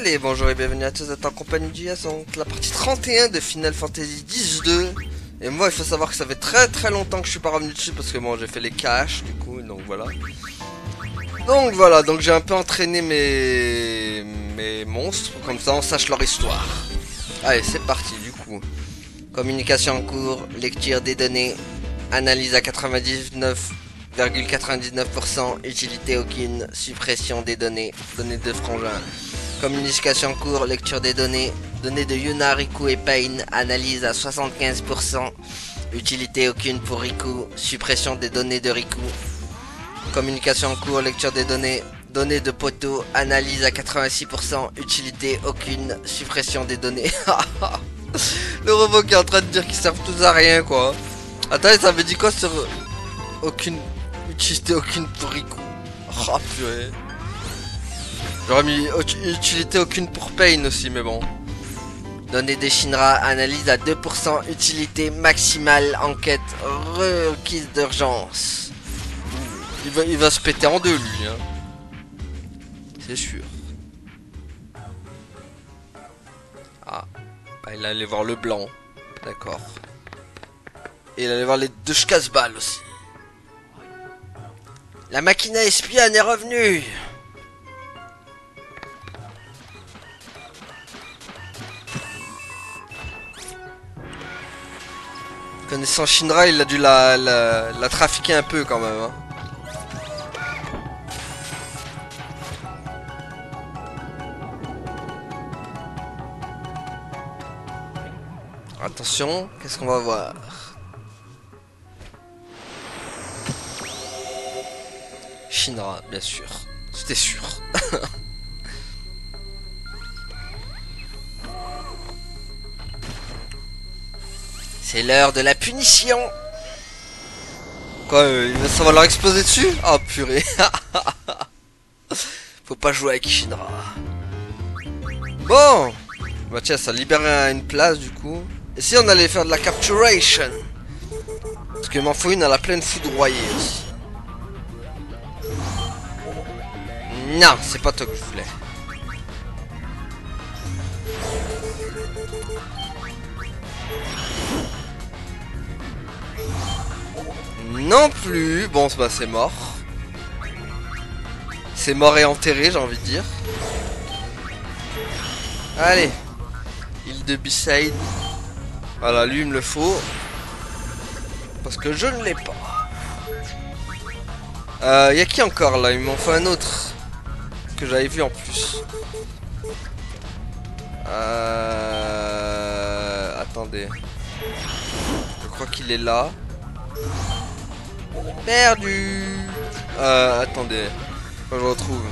Allez, bonjour et bienvenue à tous, vous êtes en compagnie du Yason, la partie 31 de Final Fantasy X-2. Et moi, il faut savoir que ça fait très longtemps que je suis pas revenu dessus parce que bon, j'ai fait les caches du coup, donc voilà. Donc j'ai un peu entraîné mes monstres, comme ça on sache leur histoire. Allez, c'est parti du coup. Communication en cours, lecture des données, analyse à 99,99%, utilité aucune, suppression des données, données de Frangin. Communication en cours, lecture des données, données de Yuna, Riku et Pain, analyse à 75%, utilité aucune pour Riku, suppression des données de Riku. Communication en cours, lecture des données, données de Poto, analyse à 86%, utilité aucune, suppression des données. Le robot qui est en train de dire qu'ils servent tous à rien quoi. Attends, ça avait dit quoi sur aucune utilité aucune pour Riku? Oh purée. J'aurais mis utilité aucune pour Pain aussi, mais bon. Données des Shinra, analyse à 2%, utilité maximale, enquête requise d'urgence. Il va se péter en deux lui, hein. C'est sûr. Ah, bah il allait voir le blanc, d'accord. Et il allait voir les deux casse-balles aussi. La machina espionne est revenue. Connaissant Shinra, il a dû la trafiquer un peu quand même, hein. Attention, qu'est-ce qu'on va voir? Shinra, bien sûr. C'était sûr. C'est l'heure de la punition. Quoi, ça va leur exploser dessus? Oh purée. Faut pas jouer avec Shinra. Bon. Bah tiens, ça libère une place du coup. Et si on allait faire de la capturation? Parce que m'en faut une à la pleine foudroyée aussi. Non, c'est pas toi que je voulais. Non plus. Bon, bah c'est mort. C'est mort et enterré, j'ai envie de dire. Allez. Île de B-Side. Voilà, lui il me le faut. Parce que je ne l'ai pas. Y'a qui encore là? Il m'en faut un autre. Que j'avais vu en plus. Attendez. Je crois qu'il est là. Perdu. Attendez. Faut que je retrouve.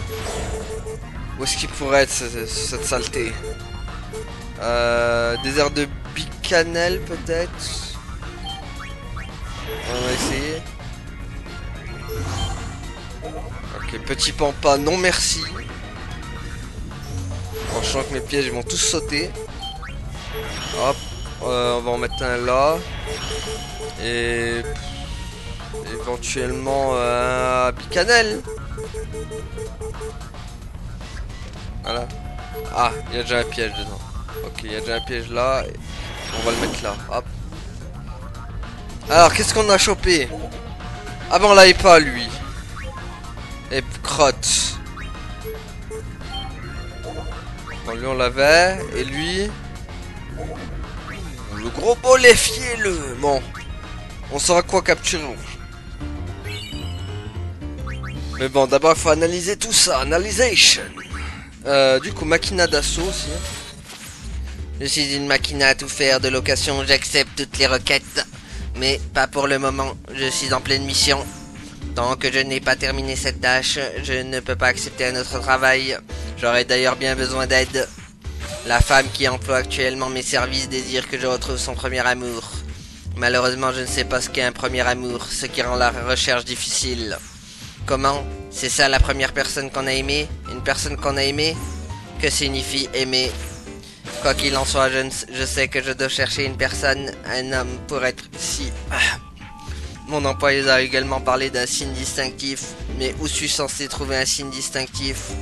Où est-ce qu'il pourrait être cette saleté? Désert de Bicanel peut-être. On va essayer. Ok, petit pampa, non merci. Franchement que mes pièges vont tous sauter. Hop, on va en mettre un là. Et éventuellement un Bicanel. Voilà. Ah, il y a déjà un piège dedans. Ok, il y a déjà un piège là. On va le mettre là. Hop. Alors, qu'est-ce qu'on a chopé? Ah ben on l'avait pas lui. Et crotte. Bon, lui on l'avait. Et lui. Le gros bolet fielleux. Bon. On saura quoi capturer. Mais bon, d'abord il faut analyser tout ça. Analysation. Du coup, machina d'assaut aussi. Je suis une machina à tout faire de location. J'accepte toutes les requêtes. Mais pas pour le moment. Je suis en pleine mission. Tant que je n'ai pas terminé cette tâche, je ne peux pas accepter un autre travail. J'aurais d'ailleurs bien besoin d'aide. La femme qui emploie actuellement mes services désire que je retrouve son premier amour. Malheureusement, je ne sais pas ce qu'est un premier amour, ce qui rend la recherche difficile. Comment? C'est ça la première personne qu'on a aimée? Une personne qu'on a aimée? Que signifie aimer? Quoi qu'il en soit, je sais que je dois chercher une personne, un homme pour être ici. Mon employeuse a également parlé d'un signe distinctif, mais où suis-je censé trouver un signe distinctif?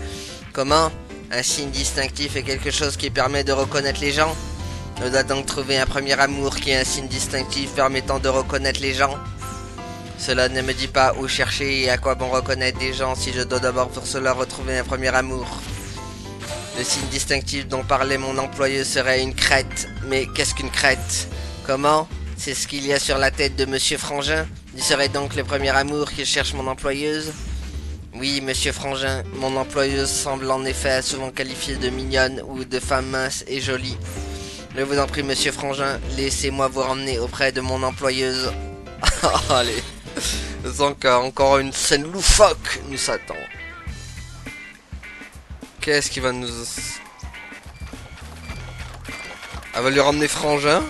Comment? Un signe distinctif est quelque chose qui permet de reconnaître les gens. On doit donc trouver un premier amour qui est un signe distinctif permettant de reconnaître les gens. Cela ne me dit pas où chercher et à quoi bon reconnaître des gens si je dois d'abord pour cela retrouver un premier amour. Le signe distinctif dont parlait mon employeuse serait une crête. Mais qu'est-ce qu'une crête? Comment? C'est ce qu'il y a sur la tête de Monsieur Frangin? Il serait donc le premier amour que cherche mon employeuse? Oui, Monsieur Frangin, mon employeuse semble en effet souvent qualifiée de mignonne ou de femme mince et jolie. Je vous en prie, Monsieur Frangin, laissez-moi vous ramener auprès de mon employeuse. Allez, je sens qu'encore une scène loufoque nous s'attend. Qu'est-ce qui va nous... Elle va lui ramener Frangin?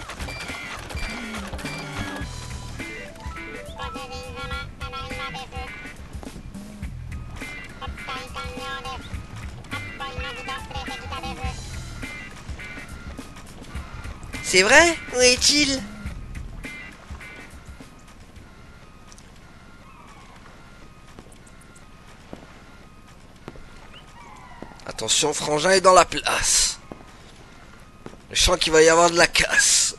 C'est vrai? Où est-il? Attention, Frangin est dans la place. Je sens qu'il va y avoir de la casse.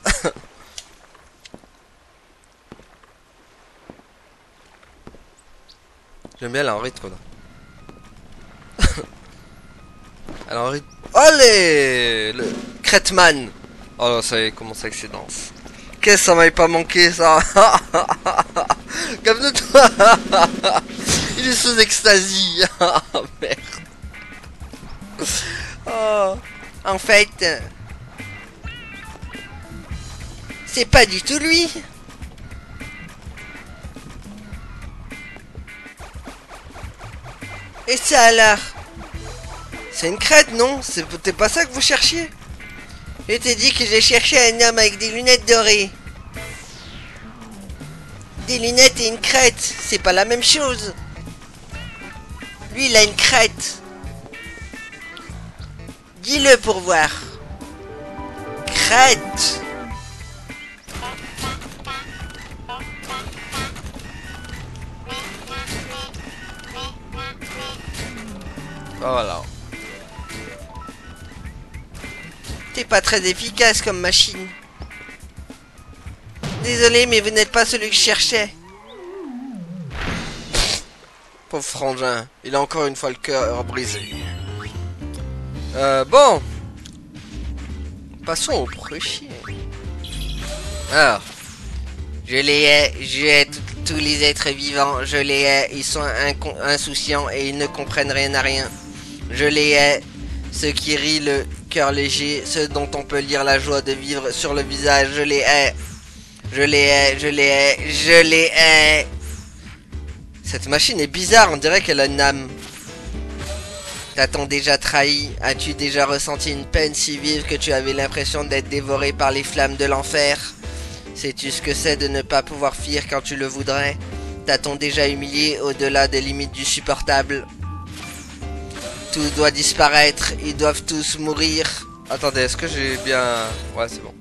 J'aime bien la rythme là. Alors, rythme. Allez, le Cretman. Oh là, ça y est, comment ça que c'est dense. Qu'est-ce que ça m'avait pas manqué ça. Calme-toi. Il est sous extasie. Merde. Oh, en fait, c'est pas du tout lui. Et ça alors? C'est une crête, non? C'est peut-être pas ça que vous cherchiez? Je t'ai dit que j'ai cherché un homme avec des lunettes dorées. Des lunettes et une crête, c'est pas la même chose. Lui, il a une crête. Dis-le pour voir. Crête. Voilà. T'es pas très efficace comme machine. Désolé, mais vous n'êtes pas celui que je cherchais. Pauvre Frangin, il a encore une fois le cœur brisé. Bon. Passons au prochain. Alors. Je les hais, je hais tous les êtres vivants, je les hais, ils sont insouciants et ils ne comprennent rien à rien. Je les hais, ceux qui rient le cœur léger, ceux dont on peut lire la joie de vivre sur le visage, je les hais. Je les hais, je les hais, je les hais. Cette machine est bizarre, on dirait qu'elle a une âme. T'a-t-on déjà trahi? As-tu déjà ressenti une peine si vive que tu avais l'impression d'être dévoré par les flammes de l'enfer? Sais-tu ce que c'est de ne pas pouvoir fuir quand tu le voudrais? T'a-t-on déjà humilié au-delà des limites du supportable? Tout doit disparaître, ils doivent tous mourir. Attendez, est-ce que j'ai bien... Ouais, c'est bon.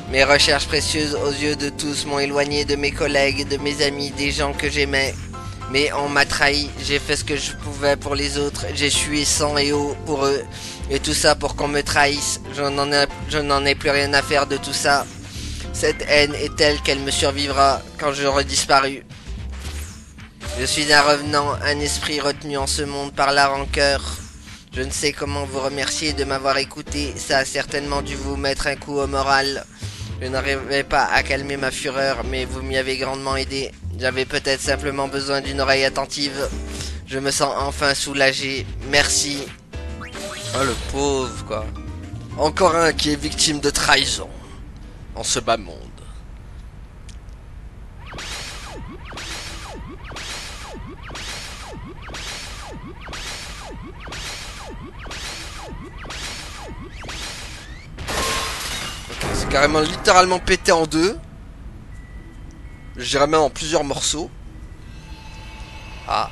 Mes recherches précieuses aux yeux de tous m'ont éloigné de mes collègues, de mes amis, des gens que j'aimais. Mais on m'a trahi, j'ai fait ce que je pouvais pour les autres, j'ai sué sang et eau pour eux. Et tout ça pour qu'on me trahisse, je n'en ai plus rien à faire de tout ça. Cette haine est telle qu'elle me survivra quand j'aurai disparu. Je suis un revenant, un esprit retenu en ce monde par la rancœur. Je ne sais comment vous remercier de m'avoir écouté, ça a certainement dû vous mettre un coup au moral. Je n'arrivais pas à calmer ma fureur, mais vous m'y avez grandement aidé. J'avais peut-être simplement besoin d'une oreille attentive. Je me sens enfin soulagé. Merci. Oh le pauvre quoi. Encore un qui est victime de trahison. En ce bas monde. Okay, c'est carrément littéralement pété en deux. Je dirais même en plusieurs morceaux. Ah.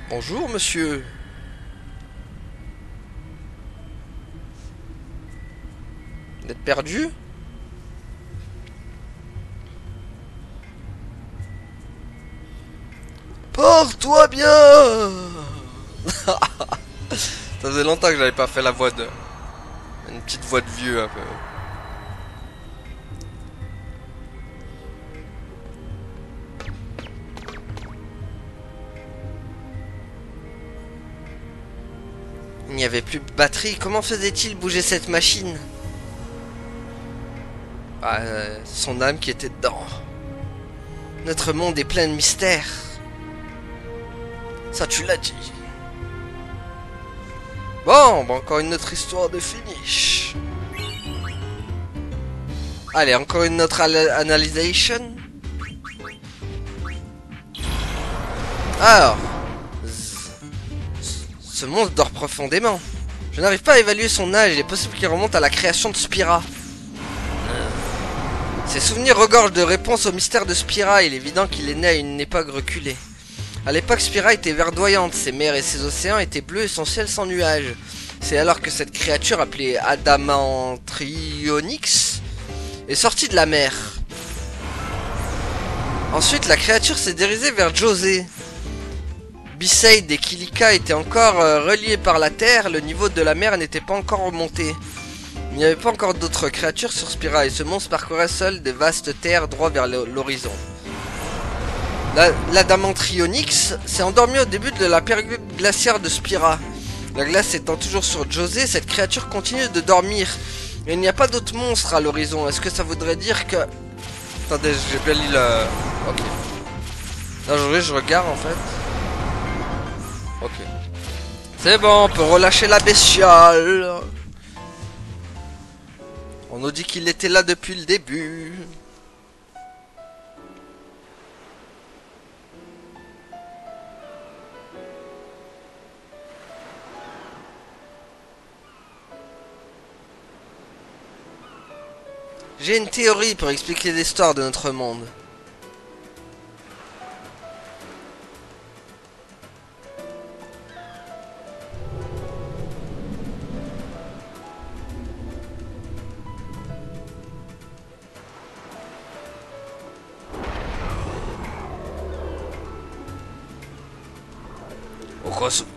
Bonjour monsieur. Vous êtes perdu? Porte-toi bien. Ça faisait longtemps que j'avais pas fait la voix de... Une petite voix de vieux un peu. Il n'y avait plus de batterie. Comment faisait-il bouger cette machine? Ah, son âme qui était dedans. Notre monde est plein de mystères. Ça, tu l'as dit. Bon, bah encore une autre histoire de finish. Allez, encore une autre analysation. Alors, ce monstre dort profondément. Je n'arrive pas à évaluer son âge. Il est possible qu'il remonte à la création de Spira. Ses souvenirs regorgent de réponses au mystère de Spira. Il est évident qu'il est né à une époque reculée. À l'époque, Spira était verdoyante. Ses mers et ses océans étaient bleus et son ciel sans nuages. C'est alors que cette créature appelée Adamantrionyx est sortie de la mer. Ensuite, la créature s'est dirigée vers José. Biseid et Kilika étaient encore reliés par la terre. Le niveau de la mer n'était pas encore remonté. Il n'y avait pas encore d'autres créatures sur Spira et ce monstre parcourait seul des vastes terres droit vers l'horizon. L'Adamantrionyx s'est endormi au début de la période glaciaire de Spira. La glace étant toujours sur José, cette créature continue de dormir. Et il n'y a pas d'autres monstres à l'horizon. Est-ce que ça voudrait dire que... Attendez, j'ai bien lu le... Ok. Là, je regarde en fait. Ok. C'est bon, on peut relâcher la bestiole. On nous dit qu'il était là depuis le début. J'ai une théorie pour expliquer l'histoire de notre monde.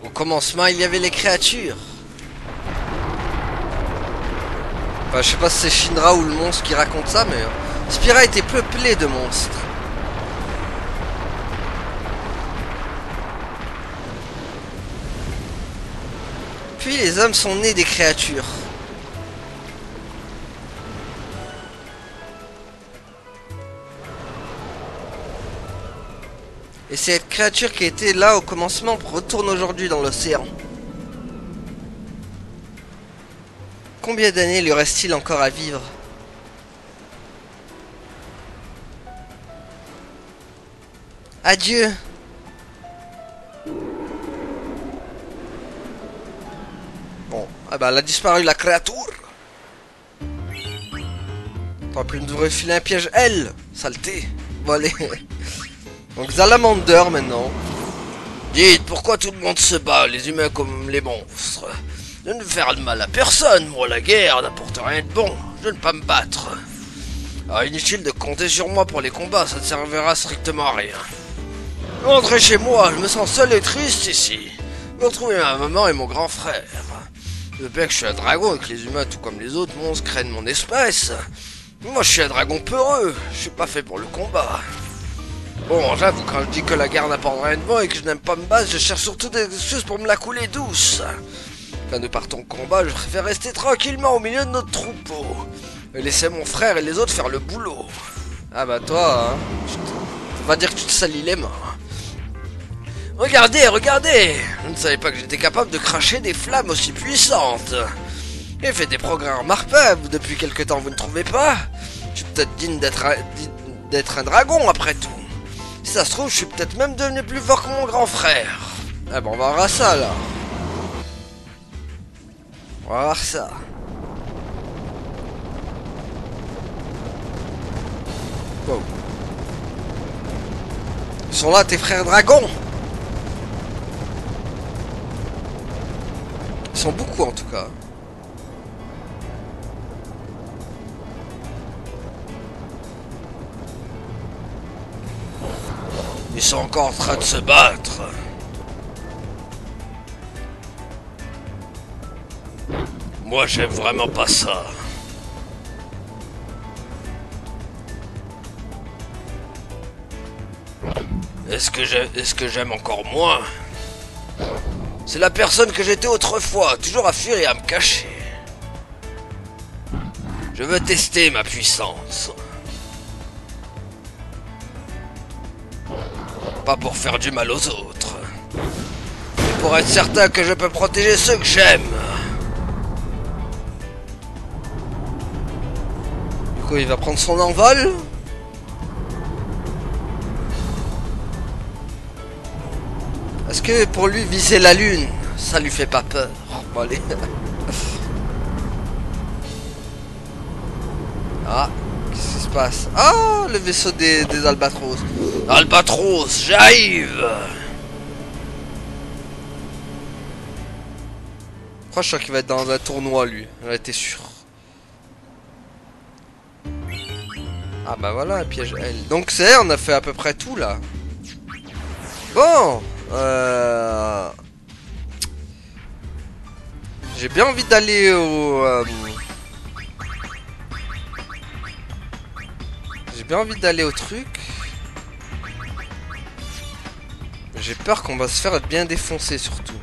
Au commencement, il y avait les créatures. Enfin, je sais pas si c'est Shinra ou le monstre qui raconte ça, mais Spira était peuplée de monstres. Puis les hommes sont nés des créatures. Et cette créature qui était là au commencement retourne aujourd'hui dans l'océan. Combien d'années lui reste-t-il encore à vivre? Adieu. Bon, ah bah elle a disparu la créature. T'aurais pu nous refiler un piège, elle, saleté. Bon allez. Donc Salamander maintenant. Dites, pourquoi tout le monde se bat, les humains comme les monstres? Je ne veux faire de mal à personne, moi la guerre n'apporte rien de bon, je ne veux pas me battre. Alors inutile de compter sur moi pour les combats, ça ne servira strictement à rien. Rentrez chez moi, je me sens seul et triste ici. Je vais retrouver ma maman et mon grand frère. Le pire que je suis un dragon et que les humains, tout comme les autres monstres, craignent mon espèce. Moi je suis un dragon peureux, je suis pas fait pour le combat. Bon, j'avoue, quand je dis que la guerre n'apporte rien de bon et que je n'aime pas me battre, je cherche surtout des excuses pour me la couler douce. Quand nous partons au combat, je préfère rester tranquillement au milieu de notre troupeau. Et laisser mon frère et les autres faire le boulot. Ah bah toi, hein, on va dire que tu te salis les mains. Regardez, regardez! Je ne savais pas que j'étais capable de cracher des flammes aussi puissantes. J'ai fait des progrès remarquables depuis quelque temps, vous ne trouvez pas? Je suis peut-être digne d'être un dragon après tout. Si ça se trouve, je suis peut-être même devenu plus fort que mon grand frère. Ah bon, on va voir ça là. On va voir ça. Wow. Ils sont là tes frères dragons. Ils sont beaucoup en tout cas. Ils sont encore en train de se battre. Moi, j'aime vraiment pas ça. Est-ce que j'aime encore moins? C'est la personne que j'étais autrefois, toujours à fuir et à me cacher. Je veux tester ma puissance. Pas pour faire du mal aux autres, mais pour être certain que je peux protéger ceux que j'aime. Du coup, il va prendre son envol. Est-ce que pour lui viser la lune, ça lui fait pas peur? Bon, allez. Ah, qu'est-ce qui se passe? Ah, le vaisseau des albatros. Albatros, j'arrive. Je crois qu'il va être dans un tournoi, lui. J'en étais sûr. Ah bah voilà, piège L. Donc c'est, on a fait à peu près tout là. Bon. J'ai bien envie d'aller au... J'ai bien envie d'aller au truc. J'ai peur qu'on va se faire bien défoncer surtout.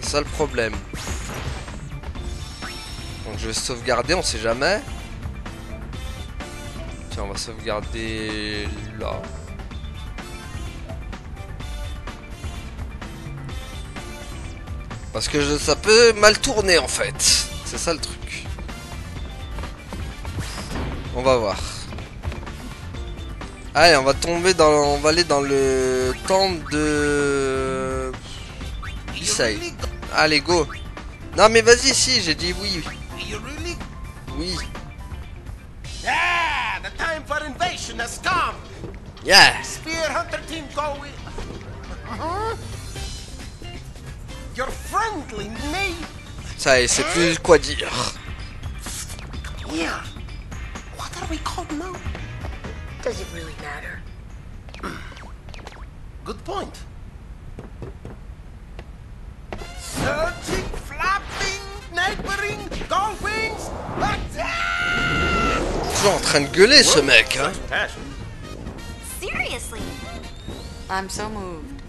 C'est ça le problème. Donc je vais sauvegarder, on sait jamais. Tiens, on va sauvegarder là. Parce que ça peut mal tourner en fait. C'est ça le truc. On va voir. Allez, on va tomber dans... On va aller dans le temple de... Isai. Allez, go. Non mais vas-y, si, j'ai dit oui. Oui. Yeah, the time for invasion has come. Yeah. Spear Hunter team going. You're friendly, mate. Ça y est, c'est plus quoi dire. Yeah. What are we called now? Does it really matter? Good point. Surging, flapping, neighboring, golfings, attack! Toujours en train de gueuler ce mec, hein. Seriously? I'm so moved.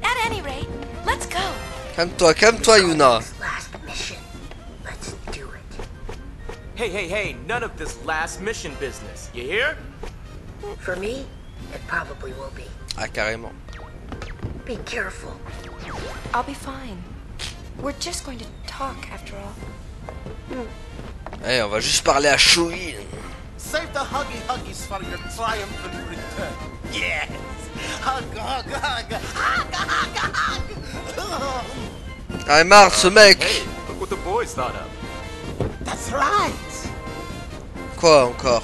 At any rate, let's go. Calme-toi, Yuna. Last mission. Let's do it. Hey, none of this last mission business. You hear? For me, it probably will be. Ah, carrément. Be careful. I'll be fine. We're just going to talk after all. Eh, on va juste parler à Shuin. Save the huggies for your triumphant return. Yes! Hug, hug, hug! Hug, hug, hug! Ah, marre ce mec. Hey, look what the boys thought of. That's right! Quoi encore?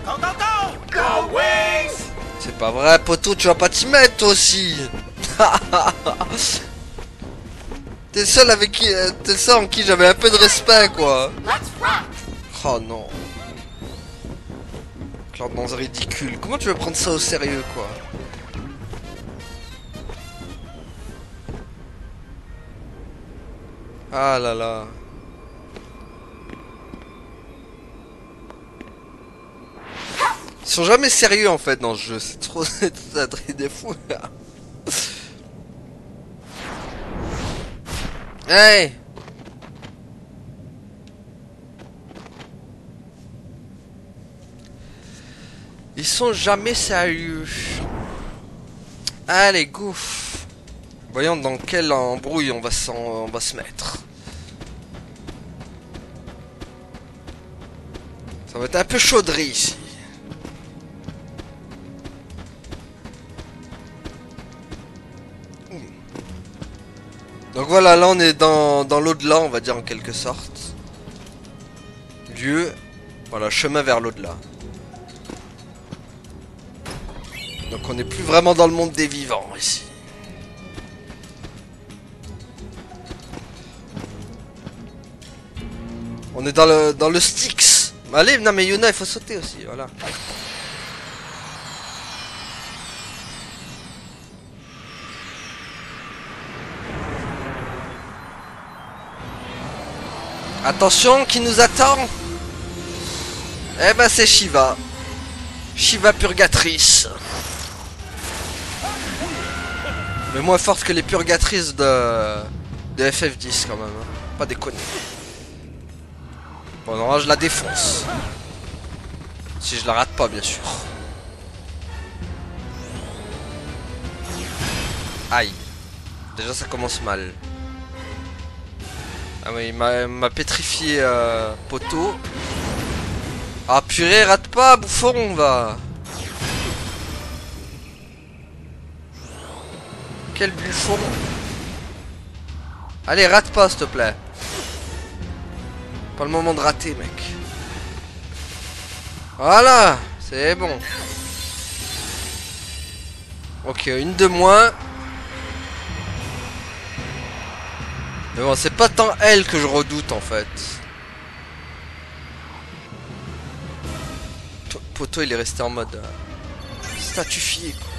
Go, go, go! Go, Wings! C'est pas vrai, poteau, tu vas pas t'y mettre toi aussi. T'es le seul avec qui, t'es le seul en qui j'avais un peu de respect, quoi. Let's rock! Oh non. Claude dans un ridicule. Comment tu veux prendre ça au sérieux, quoi? Ah là là. Ils sont jamais sérieux en fait dans ce jeu. C'est trop ça des fous là. Hey! Ils sont jamais sérieux. Allez, go. Voyons dans quelle embrouille on va se mettre. Ça va être un peu chaudry ici. Donc voilà, là on est dans l'au-delà, on va dire en quelque sorte. Lieu, voilà, chemin vers l'au-delà. Donc on n'est plus vraiment dans le monde des vivants ici. On est dans le Styx Allez, non mais Yuna il faut sauter aussi, voilà. Attention, qui nous attend? Eh ben c'est Shiva. Shiva purgatrice. Mais moins forte que les purgatrices de FF10 quand même. Hein. Pas déconner. Bon non, je la défonce. Si je la rate pas bien sûr. Aïe. Déjà ça commence mal. Ah oui, il m'a pétrifié poteau. Ah purée, rate pas, bouffon, va. Quel bouffon. Allez, rate pas, s'il te plaît. Pas le moment de rater, mec. Voilà, c'est bon. Ok, une de moins. Mais bon, c'est pas tant elle que je redoute en fait. Poto il est resté en mode statufié quoi.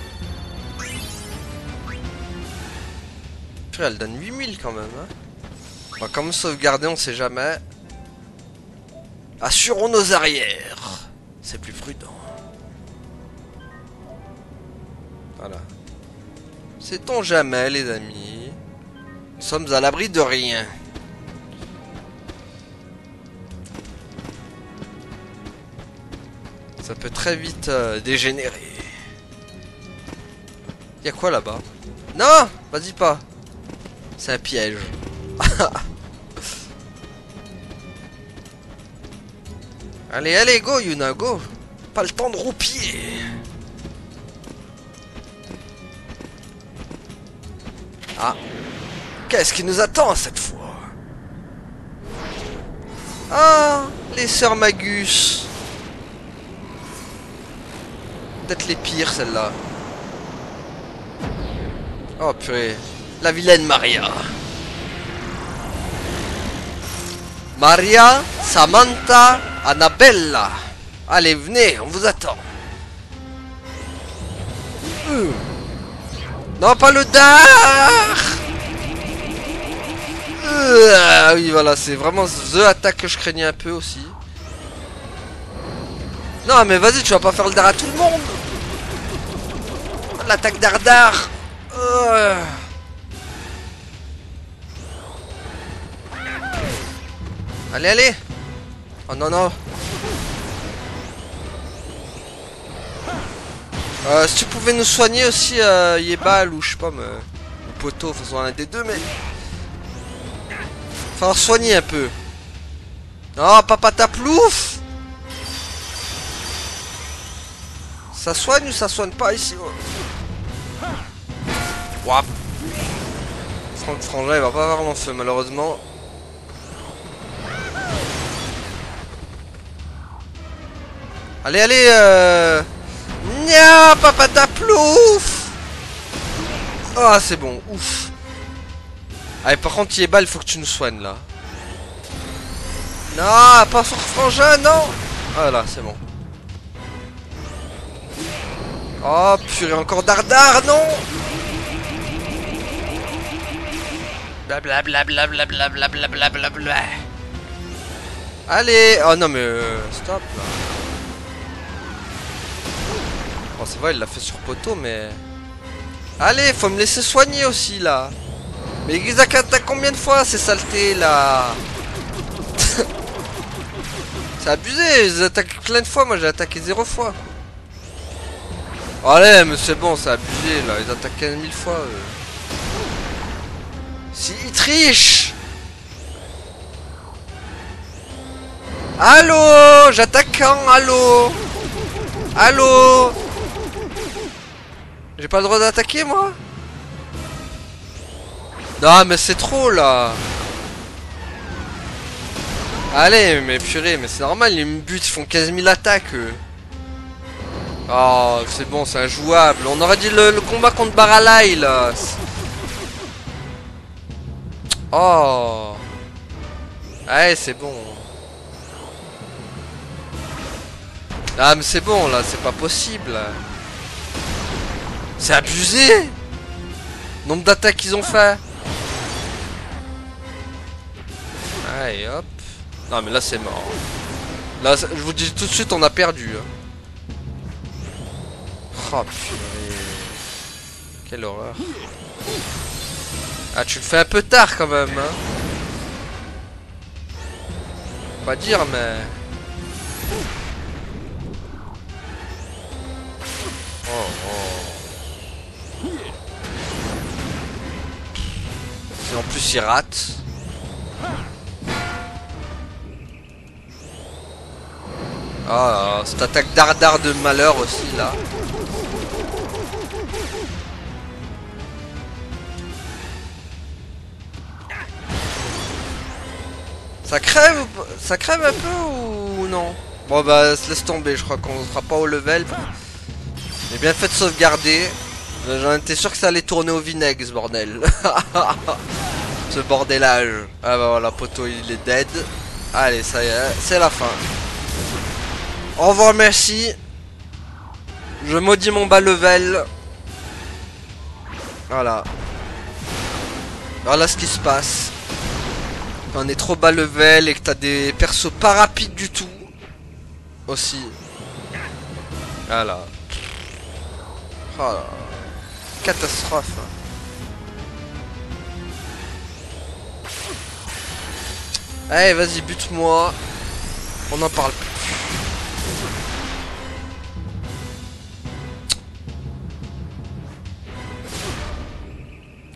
Puis elle donne 8000 quand même hein. On va quand même sauvegarder, on sait jamais. Assurons nos arrières. C'est plus prudent. Voilà. Sait-on jamais les amis. Nous sommes à l'abri de rien. Ça peut très vite dégénérer. Y'a quoi là-bas? Non! Vas-y pas. C'est un piège. Allez, allez, go Yuna, go! Pas le temps de roupiller. Ah. Qu'est-ce qui nous attend cette fois? Ah, les sœurs Magus. Peut-être les pires celles-là. Oh purée. La vilaine Maria. Maria, Samantha, Annabella. Allez, venez, on vous attend. Non, pas le dard. Oui, voilà, c'est vraiment the attaque que je craignais un peu aussi. Non, mais vas-y, tu vas pas faire le dard à tout le monde. L'attaque dardard. Allez, allez. Oh non, non. Si tu pouvais nous soigner aussi, Yebal ou je sais pas, mais... ou Poto, de toute façon, un des deux, mais... Falloir soigner un peu. Non, papa taplouf. Ça soigne ou ça soigne pas ici? Wap. Franck Frangin, il va pas avoir mon feu, malheureusement. Allez, allez, Nya, papa taplouf. Ah, c'est bon, ouf. Allez, par contre, Yebal, il faut que tu nous soignes, là. Non, pas Franck Frangin, non. Voilà, c'est bon. Oh, purée, encore dardard, non. Blablabla. Allez. Oh non, mais stop, là. Bon, c'est vrai, il l'a fait sur Poto, mais... Allez, faut me laisser soigner aussi, là. Mais ils attaquent combien de fois, ces saletés, là? C'est abusé, ils attaquent plein de fois, moi j'ai attaqué 0 fois. Allez, mais c'est bon, c'est abusé, là, ils attaquent 15 000 fois. Si, ils trichent. Allô, j'attaque quand? Allô? Allô? J'ai pas le droit d'attaquer, moi? Non, mais c'est trop, là. Allez, mais purée, mais c'est normal, ils me butent, ils font 15 000 attaques, eux. Oh, c'est bon, c'est injouable. On aurait dit le combat contre Baralai, là. Oh. Ouais, c'est bon. Ah mais c'est bon là, c'est pas possible. C'est abusé. Nombre d'attaques qu'ils ont fait. Allez hop. Non mais là c'est mort. Là je vous dis tout de suite on a perdu. Oh purée. Quelle horreur. Ah tu le fais un peu tard quand même hein. Pas dire mais... Oh oh. Et en plus il rate. Ah, cette attaque dardard de malheur aussi là. Ça crève un peu ou non? Bon bah se laisse tomber, je crois qu'on ne sera pas au level. J'ai bien fait de sauvegarder. J'en étais sûr que ça allait tourner au vinaigre ce bordel. Ce bordelage. Ah bah voilà, poteau il est dead. Allez ça y est, c'est la fin. Au revoir, merci. Je maudis mon bas level. Voilà. Voilà ce qui se passe. Quand on est trop bas level et que t'as des persos pas rapides du tout. Aussi. Voilà. Oh là. Catastrophe. Allez, vas-y, bute-moi. On en parle plus.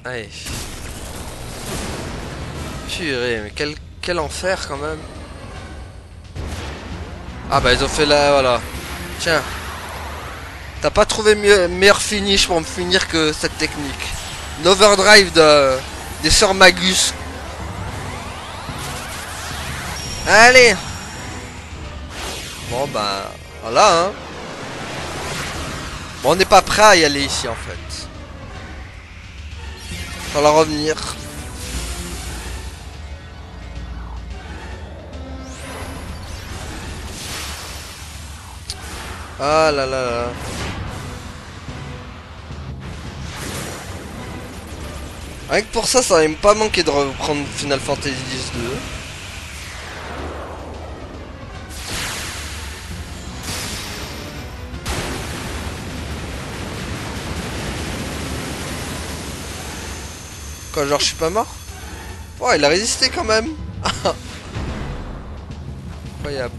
Allez. Purée, mais quel enfer quand même. Ah bah ils ont fait là, voilà. Tiens. T'as pas trouvé meilleur finish pour me finir que cette technique. L'overdrive des sœurs Magus. Allez. Bon bah voilà hein. Bon on n'est pas prêt à y aller ici en fait. Falloir revenir. Ah là là là. Rien que pour ça, ça va pas manquer de reprendre Final Fantasy X-2. Quoi, genre je suis pas mort? Oh, il a résisté quand même. Incroyable.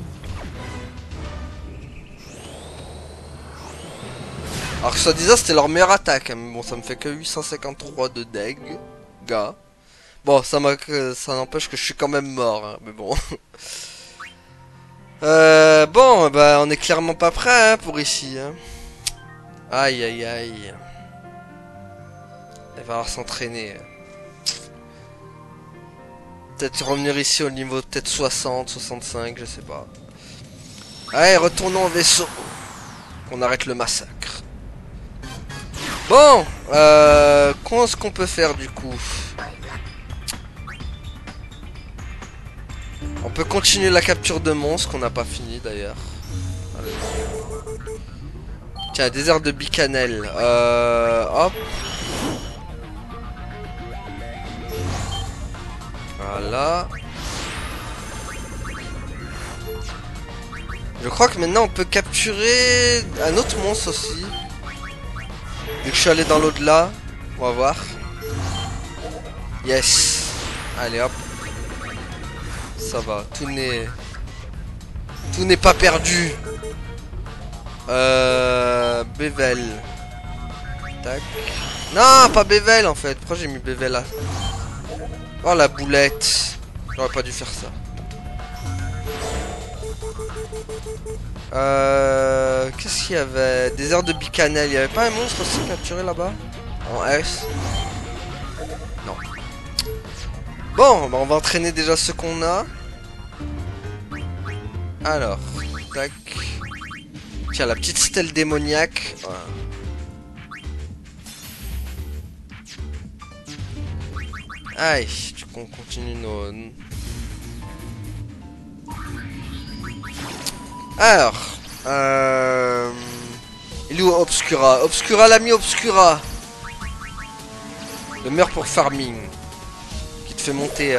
Alors que soi-disant c'était leur meilleure attaque, hein. Mais bon ça me fait que 853 de deg, gars. Bon ça n'empêche que je suis quand même mort, hein. Mais bon. Bon bah on est clairement pas prêt hein, pour ici. Hein. Aïe aïe aïe. Il va falloir s'entraîner. Peut-être revenir ici au niveau peut-être 60, 65, je sais pas. Allez retournons au vaisseau. Qu'on arrête le massacre. Bon, qu'est-ce qu'on peut faire du coup? On peut continuer la capture de monstres qu'on n'a pas fini d'ailleurs. Tiens, désert de Bicanel. Hop. Voilà. Je crois que maintenant on peut capturer un autre monstre aussi. Vu que je suis allé dans l'au-delà, on va voir. Yes. Allez hop. Ça va, tout n'est pas perdu. Bevel. Tac. Non, pas Bevel en fait. Pourquoi j'ai mis Bevel là? Oh la boulette. J'aurais pas dû faire ça. Qu'est-ce qu'il y avait? Désert de Bicanel. Il y avait pas un monstre aussi capturé là-bas? En S? Non. Bon, bah on va entraîner déjà ce qu'on a. Alors, tac. Tiens, la petite stèle démoniaque. Voilà. Aïe, on continue nos... Alors, Il est où Obscura? Obscura, l'ami Obscura. Le meilleur pour farming. Qui te fait monter...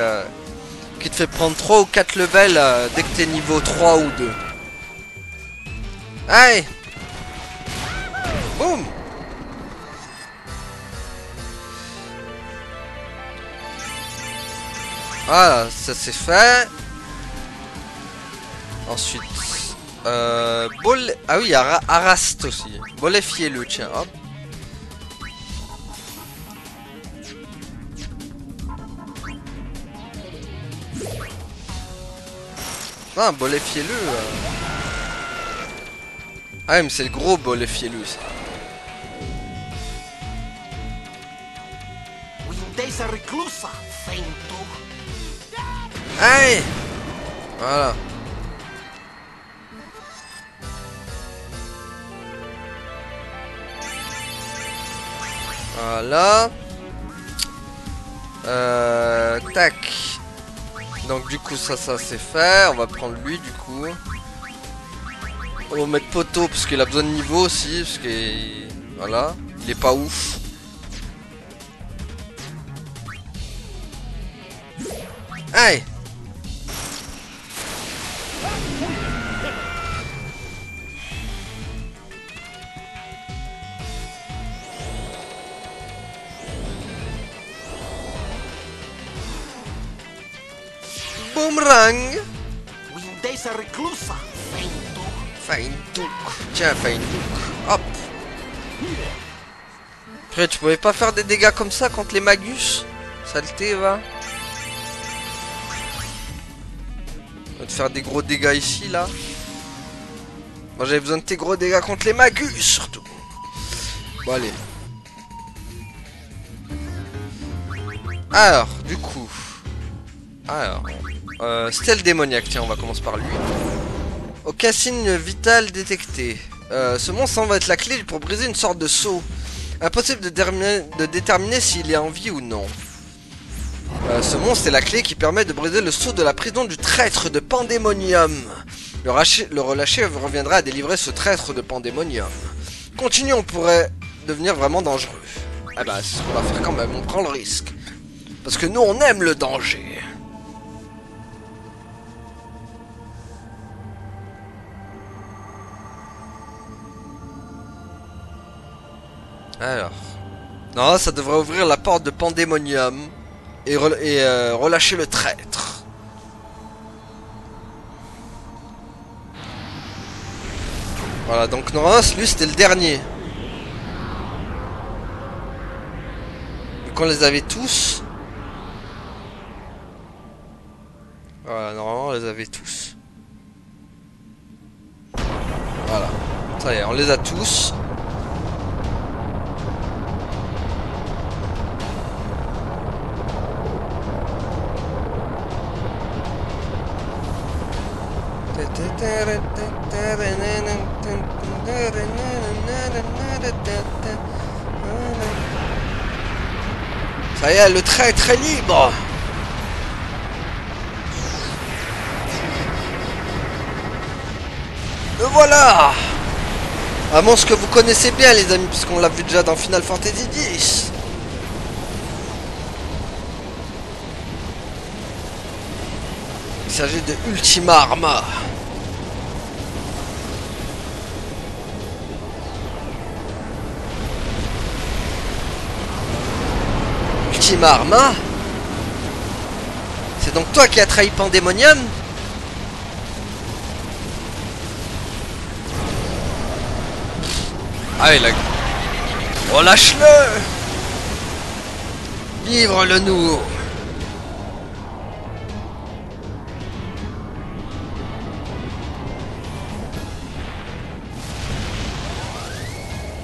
qui te fait prendre 3 ou 4 levels dès que t'es niveau 3 ou 2. Allez. Boum. Voilà, ça c'est fait. Ensuite... Ah oui, il y a Arast aussi. Bolefiez-le, tiens, hop. Ah, bolefiez-le. Ah, mais c'est le gros bolefiez-le, ça. Windesa reclusa, feinto. Allez. Voilà. Voilà. Tac. Donc du coup ça c'est fait. On va prendre lui du coup. On va mettre poteau parce qu'il a besoin de niveau aussi. Parce que voilà. Il est pas ouf. Allez. Boomerang. Windesa reclusa, feinto. Faintouk. Tiens, Faintouk. Hop. Après, tu pouvais pas faire des dégâts comme ça contre les Magus? Saleté, va. On va te faire des gros dégâts ici, là. Moi, j'avais besoin de tes gros dégâts contre les Magus, surtout. Bon, allez. Alors, du coup... Alors... Stèle démoniaque, tiens, on va commencer par lui. Aucun signe vital détecté. Ce monstre semble être la clé pour briser une sorte de sceau. Impossible de déterminer s'il est en vie ou non. Ce monstre est la clé qui permet de briser le sceau de la prison du traître de Pandémonium. Le relâcher reviendra à délivrer ce traître de Pandémonium. Continuer, on pourrait devenir vraiment dangereux. Ah bah, c'est ce qu'on va faire quand même, on prend le risque. Parce que nous, on aime le danger. Alors... Non, ça devrait ouvrir la porte de Pandémonium. Et relâcher le traître. Voilà, donc normalement, lui, c'était le dernier. Donc on les avait tous. Voilà, normalement, on les avait tous. Voilà. Ça y est, on les a tous. Ça y est, le traître est libre. Le voilà. Un monstre que vous connaissez bien, les amis, puisqu'on l'a vu déjà dans Final Fantasy X. Il s'agit de Ultima Arma. Ultima Arma? C'est donc toi qui as trahi Pandémonium? Ah, il a... Relâche-le! Livre-le-nous!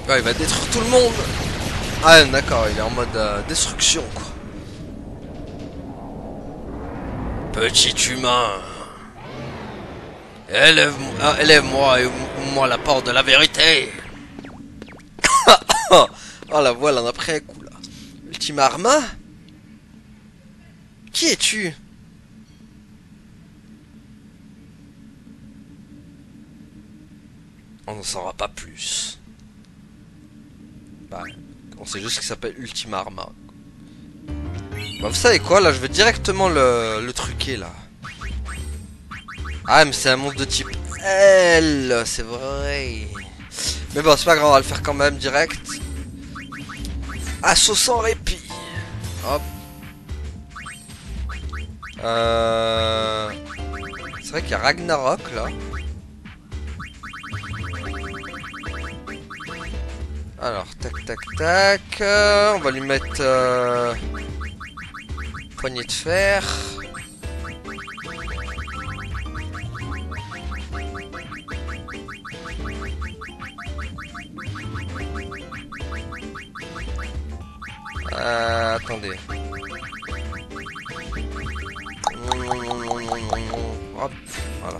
Ouais, il va détruire tout le monde! Ah, d'accord, il est en mode destruction, quoi. Petit humain, élève-moi et ouvre-moi la porte de la vérité. Oh, la voilà, on a pris un coup, là. Ultima Arma? Qui es-tu? On n'en saura pas plus. Bah, on sait juste qu'il s'appelle Ultima Arma. Bah, vous savez quoi, là, je vais directement le truquer, là. Ah, mais c'est un monstre de type L, c'est vrai. Mais bon, c'est pas grave, on va le faire quand même direct. Assaut sans répit. Hop. C'est vrai qu'il y a Ragnarok, là. Alors, tac, tac, tac. On va lui mettre... poignée de fer. Attendez. Hop, voilà.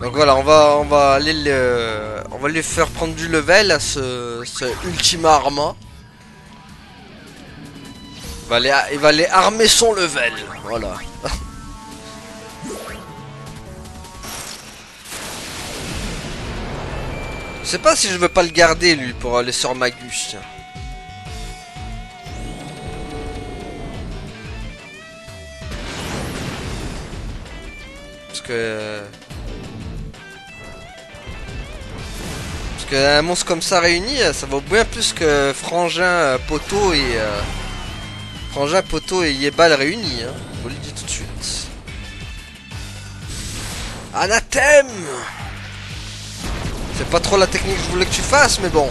Donc voilà, on va aller on va lui faire prendre du level à ce Ultima Arma. Il va aller armer son level. Voilà. Je sais pas si je veux pas le garder lui pour aller sur Magus. Tiens. Parce qu'un monstre comme ça réuni, ça vaut bien plus que Frangin, Poteau et Frangin, Poteau et Yebal réunis, hein. Je vous le dis tout de suite. Anathème. C'est pas trop la technique que je voulais que tu fasses, mais bon.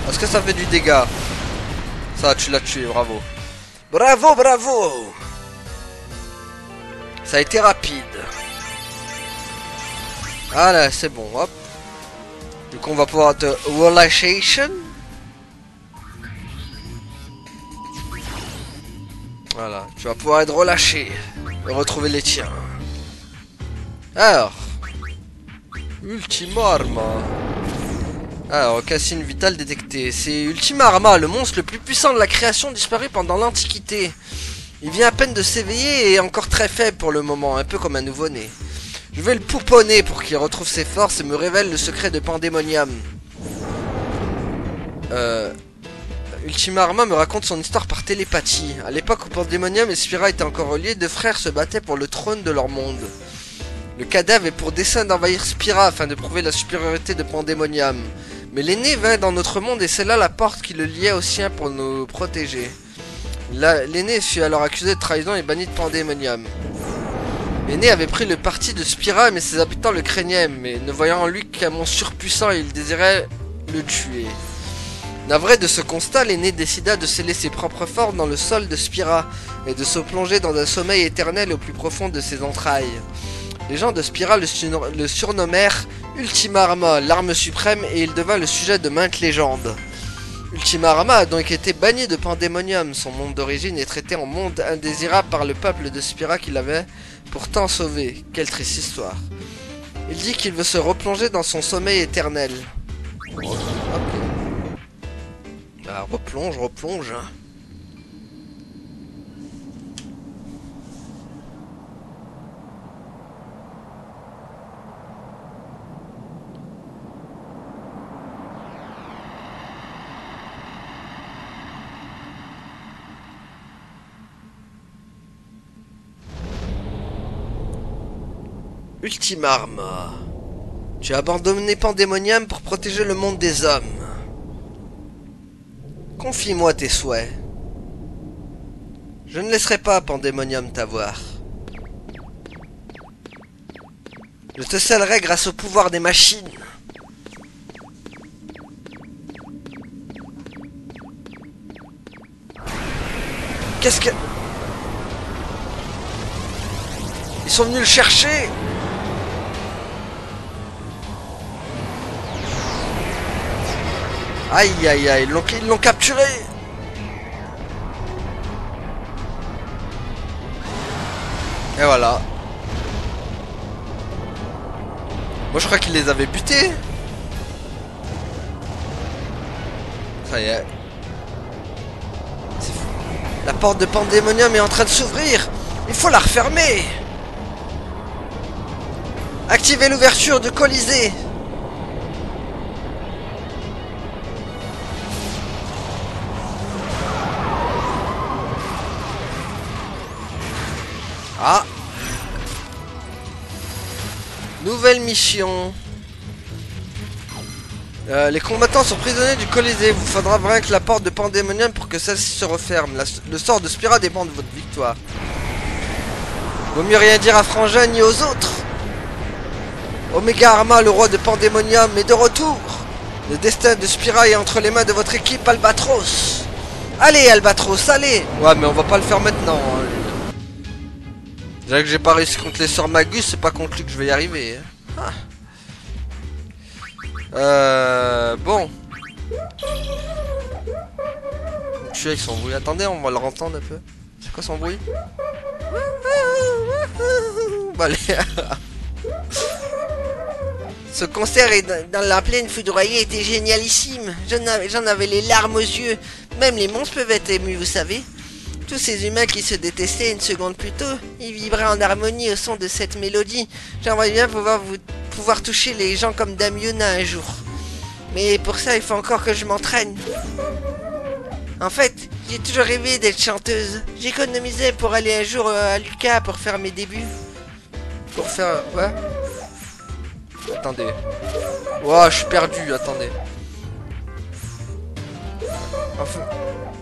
Est-ce que ça fait du dégât? Ça, tu l'as tué, bravo. Bravo, bravo. Ça a été rapide. Ah là, c'est bon, hop. Du coup, on va pouvoir te relaxation. Voilà, tu vas pouvoir être relâché et retrouver les tiens. Alors, Ultima Arma. Alors, cassine vitale détectée. C'est Ultima Arma, le monstre le plus puissant de la création disparu pendant l'Antiquité. Il vient à peine de s'éveiller et est encore très faible pour le moment, un peu comme un nouveau-né. Je vais le pouponner pour qu'il retrouve ses forces et me révèle le secret de Pandemonium. Ultima Arma me raconte son histoire par télépathie. À l'époque où Pandemonium et Spira étaient encore reliés, deux frères se battaient pour le trône de leur monde. Le cadavre est pour dessein d'envahir Spira afin de prouver la supériorité de Pandemonium. Mais l'aîné vint dans notre monde et c'est là la porte qui le liait au sien pour nous protéger. L'aîné fut alors accusé de trahison et banni de Pandemonium. L'aîné avait pris le parti de Spira mais ses habitants le craignaient, mais ne voyant en lui qu'un monstre surpuissant, ils désiraient le tuer. Navré de ce constat, l'aîné décida de sceller ses propres forces dans le sol de Spira et de se plonger dans un sommeil éternel au plus profond de ses entrailles. Les gens de Spira le surnommèrent Ultima Arma, l'arme suprême, et il devint le sujet de maintes légendes. Ultima Arma a donc été banni de Pandemonium, son monde d'origine, est traité en monde indésirable par le peuple de Spira qui l'avait pourtant sauvé. Quelle triste histoire. Il dit qu'il veut se replonger dans son sommeil éternel. Ok. Ah, replonge. Hein. Ultima Arma. Tu as abandonné Pandemonium pour protéger le monde des hommes. Confie-moi tes souhaits. Je ne laisserai pas Pandemonium t'avoir. Je te scellerai grâce au pouvoir des machines. Qu'est-ce que... Ils sont venus le chercher. Aïe aïe aïe, ils l'ont capturé. Et voilà. Moi je crois qu'ils les avaient butés. Ça y est. La porte de Pandemonium est en train de s'ouvrir. Il faut la refermer. Activez l'ouverture du Colisée. Ah. Nouvelle mission. Les combattants sont prisonniers du Colisée. Vous faudra vaincre la porte de Pandémonium pour que celle-ci se referme. Le sort de Spira dépend de votre victoire. Vaut mieux rien dire à Frangin ni aux autres. Omega Arma, le roi de Pandémonium, est de retour. Le destin de Spira est entre les mains de votre équipe Albatros. Allez Albatros, allez. Ouais mais on va pas le faire maintenant hein. Déjà que j'ai pas réussi contre les sœurs Magus, c'est pas contre lui que je vais y arriver hein. Bon. Je suis avec son bruit. Attendez, on va le entendre un peu. C'est quoi son bruit? Bah, allez. Ce concert est dans la plaine foudroyée était génialissime. J'en avais les larmes aux yeux. Même les monstres peuvent être émus, vous savez. Tous ces humains qui se détestaient une seconde plus tôt, ils vibraient en harmonie au son de cette mélodie. J'aimerais bien pouvoir toucher les gens comme Dame Yuna un jour. Mais pour ça, il faut encore que je m'entraîne. En fait, j'ai toujours rêvé d'être chanteuse. J'économisais pour aller un jour à Lucas pour faire mes débuts. Pour faire... Ouais. Attendez. Ouah, je suis perdu, attendez. Enfin...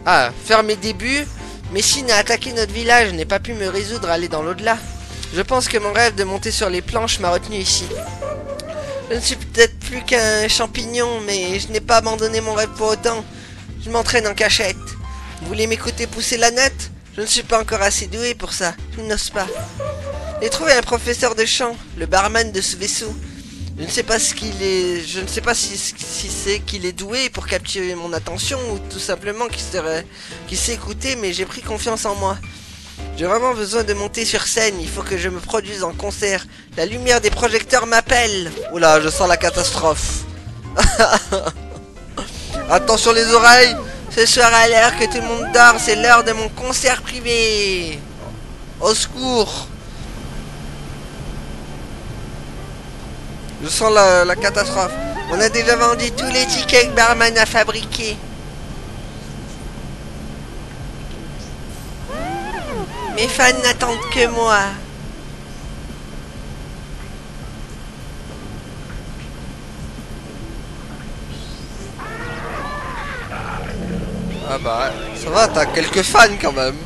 Ah, faire mes débuts. Messine a attaqué notre village, je n'ai pas pu me résoudre à aller dans l'au-delà. Je pense que mon rêve de monter sur les planches m'a retenu ici. Je ne suis peut-être plus qu'un champignon, mais je n'ai pas abandonné mon rêve pour autant. Je m'entraîne en cachette. Vous voulez m'écouter pousser la note? Je ne suis pas encore assez doué pour ça, je n'ose pas. J'ai trouvé un professeur de chant, le barman de ce vaisseau. Je ne sais pas ce qu'il est. Je ne sais pas si c'est qu'il est doué pour capturer mon attention ou tout simplement qu'il sait écouter, mais j'ai pris confiance en moi. J'ai vraiment besoin de monter sur scène, il faut que je me produise en concert. La lumière des projecteurs m'appelle. Oula, je sens la catastrophe. Attention les oreilles. Ce soir à l'heure que tout le monde dort, c'est l'heure de mon concert privé. Au secours. Je sens la catastrophe. On a déjà vendu tous les tickets que Barman a fabriqués. Mes fans n'attendent que moi. Ah bah, ça va, t'as quelques fans quand même.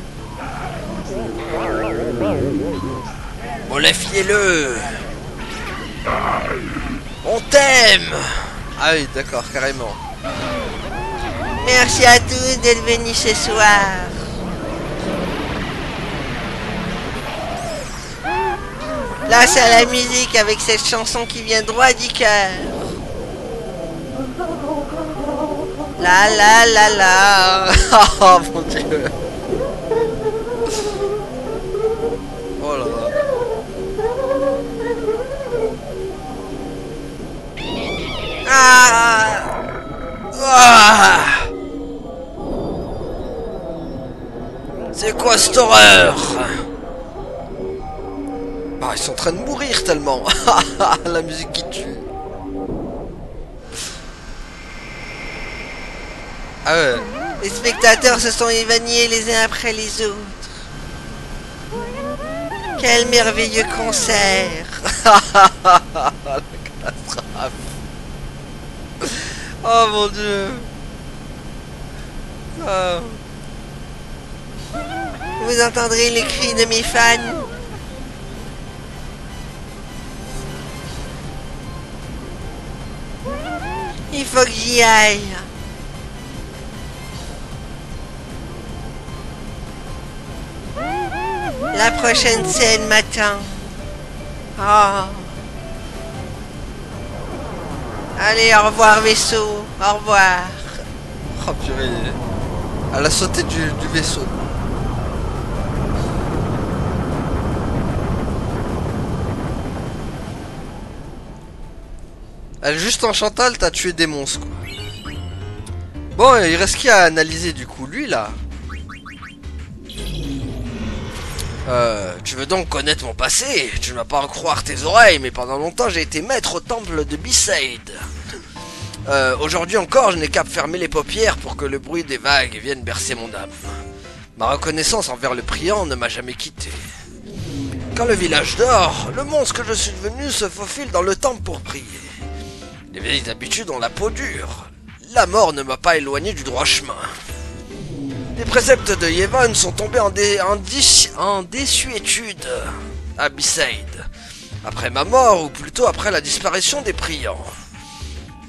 Molefiez-le. On t'aime. Ah oui, d'accord, carrément. Merci à tous d'être venus ce soir. Là, c'est la musique avec cette chanson qui vient droit du cœur. La la la la. Oh mon dieu. Oh là là. Ah. Ah. C'est quoi cette horreur? Ah, ils sont en train de mourir tellement. La musique qui tue. Ah ouais. Les spectateurs se sont évanouis les uns après les autres. Quel merveilleux concert. La catastrophe. Oh mon dieu. Oh. Vous entendrez les cris de mes fans. Il faut que j'y aille. La prochaine scène m'attend. Oh. Allez, au revoir vaisseau. Au revoir. Oh purée. Elle a sauté du vaisseau. Elle juste en Chantal, t'as tué des monstres quoi. Bon, il reste qui à analyser du coup, lui là. Tu veux donc connaître mon passé? Tu ne vas pas en croire tes oreilles, mais pendant longtemps j'ai été maître au temple de B-Side. Aujourd'hui encore, je n'ai qu'à fermer les paupières pour que le bruit des vagues vienne bercer mon âme. Ma reconnaissance envers le priant ne m'a jamais quitté. Quand le village dort, le monstre que je suis devenu se faufile dans le temple pour prier. Les vieilles habitudes ont la peau dure. La mort ne m'a pas éloigné du droit chemin. Les préceptes de Yevon sont tombés en désuétude à B-Side, après ma mort, ou plutôt après la disparition des priants.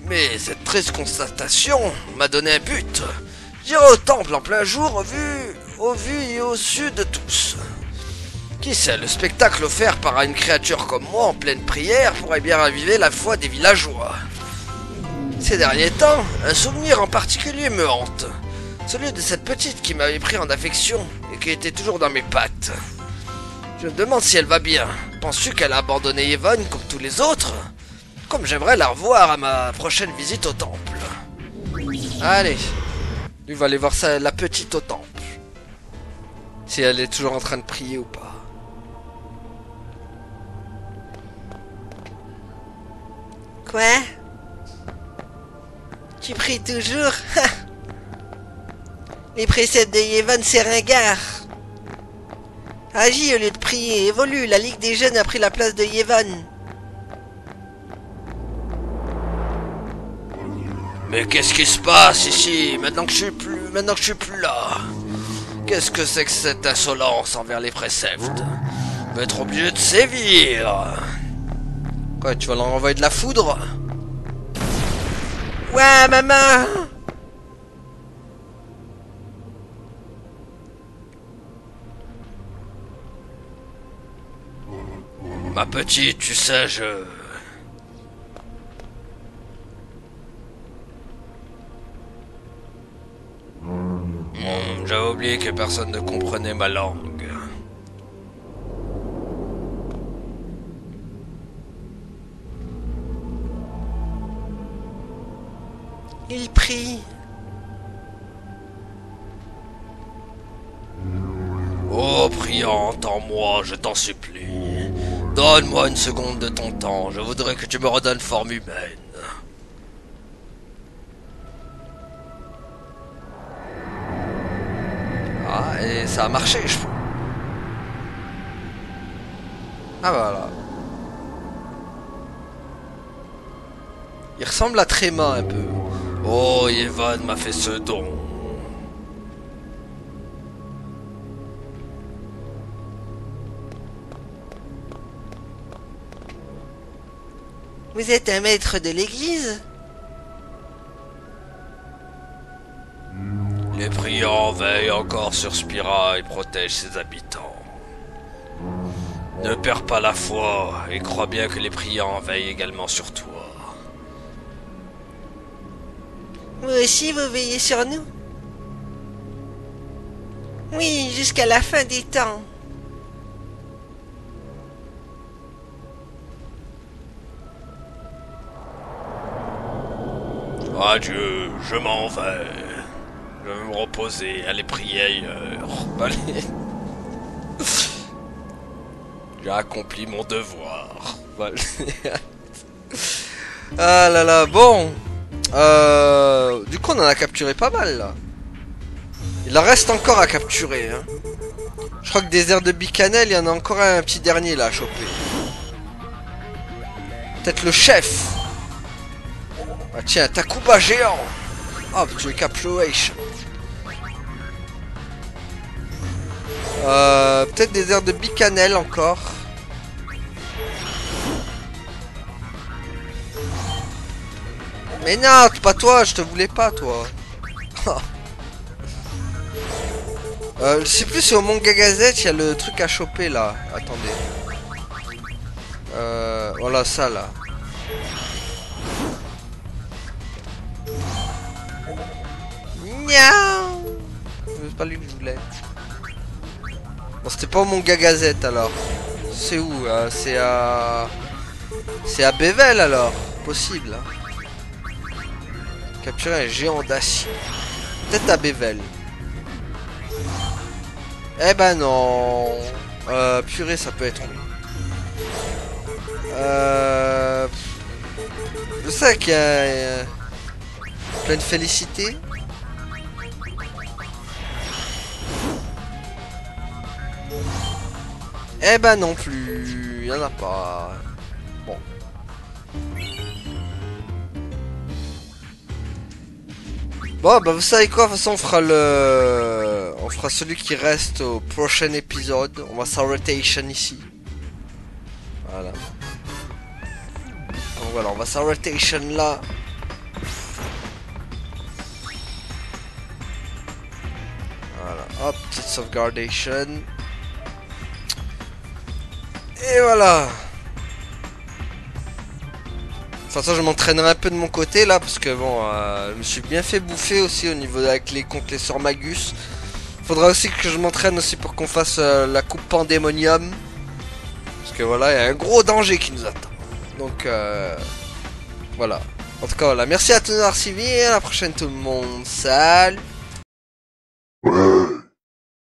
Mais cette triste constatation m'a donné un but. J'irai au temple en plein jour, au vu et au su de tous. Qui sait, le spectacle offert par une créature comme moi en pleine prière pourrait bien raviver la foi des villageois. Ces derniers temps, un souvenir en particulier me hante. Celui de cette petite qui m'avait pris en affection et qui était toujours dans mes pattes. Je me demande si elle va bien. Penses-tu qu'elle a abandonné Yevon comme tous les autres? Comme j'aimerais la revoir à ma prochaine visite au temple. Allez, lui va aller voir la petite au temple. Si elle est toujours en train de prier ou pas. Quoi? Tu pries toujours? Les préceptes de Yevon, c'est ringard. Agis au lieu de prier, évolue, la Ligue des Jeunes a pris la place de Yevon. Mais qu'est-ce qui se passe ici, maintenant que je suis plus là? Qu'est-ce que c'est que cette insolence envers les préceptes? Je vais être obligé de sévir. Quoi, tu vas leur envoyer de la foudre? Ouais, maman! Ma petite, tu sais, j'avais oublié que personne ne comprenait ma langue. Il prie. Oh, priante en moi, je t'en supplie. Donne-moi une seconde de ton temps, je voudrais que tu me redonnes forme humaine. Ah, et ça a marché, je crois. Ah, voilà. Il ressemble à Tréma un peu. Oh, Yevon m'a fait ce don. Vous êtes un maître de l'église? Les priants veillent encore sur Spira et protègent ses habitants. Ne perds pas la foi et crois bien que les priants veillent également sur toi. Vous aussi, vous veillez sur nous? Oui, jusqu'à la fin des temps. Adieu, je m'en vais. Je vais me reposer, aller prier ailleurs. Allez. J'ai accompli mon devoir. Voilà. Ah là là, bon. Du coup, on en a capturé pas mal là. Il en reste encore à capturer. Hein. Je crois que désert de Bicanel, il y en a encore un petit dernier là à choper. Peut-être le chef. Ah tiens, Takuba géant. Hop, tu es capturation. Peut-être désert de Bicanel encore. Mais non, pas toi, je te voulais pas toi. Je sais plus si au Mont Gagazette il y a le truc à choper là. Attendez. Voilà ça là. Miaou. C'est pas lui que je voulais. Bon, c'était pas au Mont Gagazette alors. C'est où c'est à... C'est à Bevel alors. Possible. Hein. Capturer un géant d'acier. Peut-être à Bevel. Eh ben non. Purée, ça peut être long. Je sais qu'il y a plein de félicité. Eh ben non plus, il y en a pas. Bon. Bon bah vous savez quoi, de toute façon on fera celui qui reste au prochain épisode. On va sa rotation ici. Voilà. Donc voilà, on va sa rotation là. Voilà, hop, petite sauvegardation. Et voilà. De toute façon, je m'entraînerai un peu de mon côté là, parce que bon, je me suis bien fait bouffer aussi au niveau avec les contre les sorts Magus. Faudra aussi que je m'entraîne aussi pour qu'on fasse la coupe Pandemonium. Parce que voilà, il y a un gros danger qui nous attend. Donc voilà. En tout cas, voilà. Merci à tous d'avoir suivi et à la prochaine tout le monde. Salut. Ouais,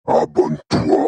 abonne-toi.